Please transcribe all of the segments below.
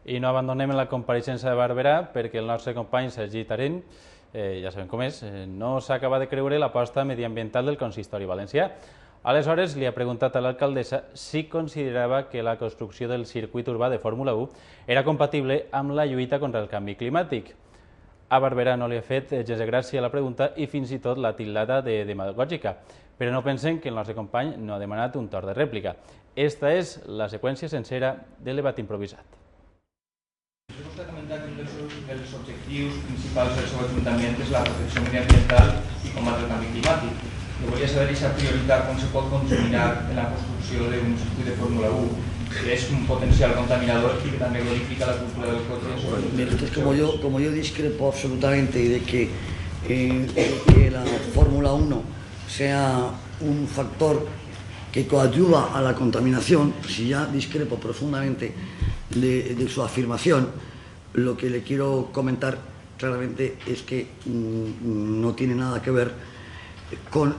I no abandonem la compareixença de Barberà perquè el nostre company Sergi Tarent, ja sabem com és, no s'acaba de creure l'aposta mediambiental del consistori valencià. Aleshores li ha preguntat a l'alcaldessa si considerava que la construcció del circuit urbà de Fórmula 1 era compatible amb la lluita contra el canvi climàtic. A Barberà no li ha fet gens de gràcia la pregunta i fins i tot l'ha tildada de demagògica, però no pensen que el nostre company no ha demanat un torn de rèplica. Esta és la seqüència sencera del debat improvisat. Vostè ha comentat que un dels objectius principals del seu ajuntament és la protecció mediambiental i combatre el canvi climàtic. Jo volia saber aquesta prioritat com se pot combinar en la construcció d'un circuit de Fórmula 1, que és un potencial contaminador y que también glorifica la cultura del coche. Como yo discrepo absolutamente de que la Fórmula 1 sea un factor que coadyuva a la contaminación, si ya discrepo profundamente de su afirmación, lo que le quiero comentar claramente es que no tiene nada que ver con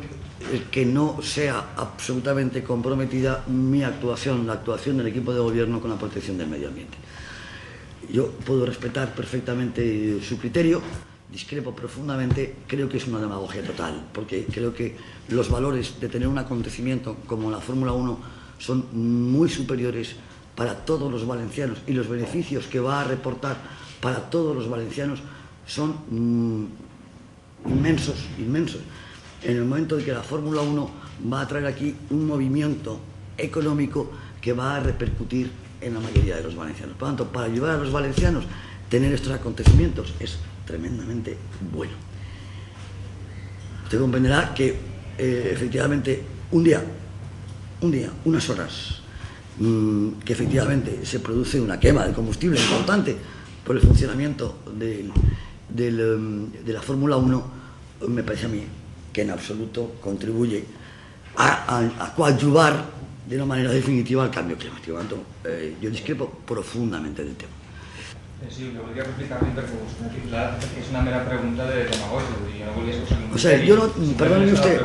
que no sea absolutamente comprometida mi actuación, la actuación del equipo de gobierno con la protección del medio ambiente. Yo puedo respetar perfectamente su criterio, discrepo profundamente, creo que es una demagogia total, porque creo que los valores de tener un acontecimiento como la Fórmula 1 son muy superiores para todos los valencianos y los beneficios que va a reportar para todos los valencianos son inmensos. En el momento en que la Fórmula 1 va a traer aquí un movimiento económico que va a repercutir en la mayoría de los valencianos. Por lo tanto, para ayudar a los valencianos tener estos acontecimientos es tremendamente bueno. Usted comprenderá que efectivamente un día, unas horas, que efectivamente se produce una quema de combustible importante por el funcionamiento de la Fórmula 1, me parece a mí que en absoluto contribuye a coadyuvar de una manera definitiva al cambio climático. Yo discrepo profundamente del tema. Sí, lo volia replicar-li perquè vostè ha titulat que és una mera pregunta de demagògia. Jo no volia ser un... O sea, yo no, perdóneme usted,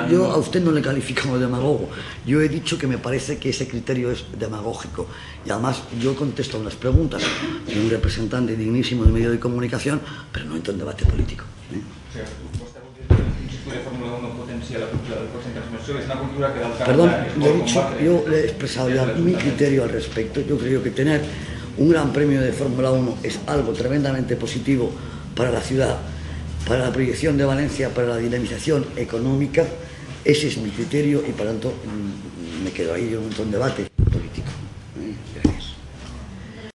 yo a usted no le califico como demagogo. Yo he dicho que me parece que ese criterio es demagógico. Y además yo contesto unas preguntas de un representante dignísimo del medio de comunicación, pero no entro en debate político. O sea, vostè vol dir que un circuit de Fórmula 1 potencia la cultura del cotxe en transmissió. És una cultura que d'altra Perdón, manera yo le he expresado ya mi criterio al respecto. Yo creo que tener un gran premio de Fórmula 1 es algo tremendamente positivo para la ciudad, para la proyección de Valencia, para la dinamización económica. Ese es mi criterio y por tanto me quedo ahí, yo no entro en debate.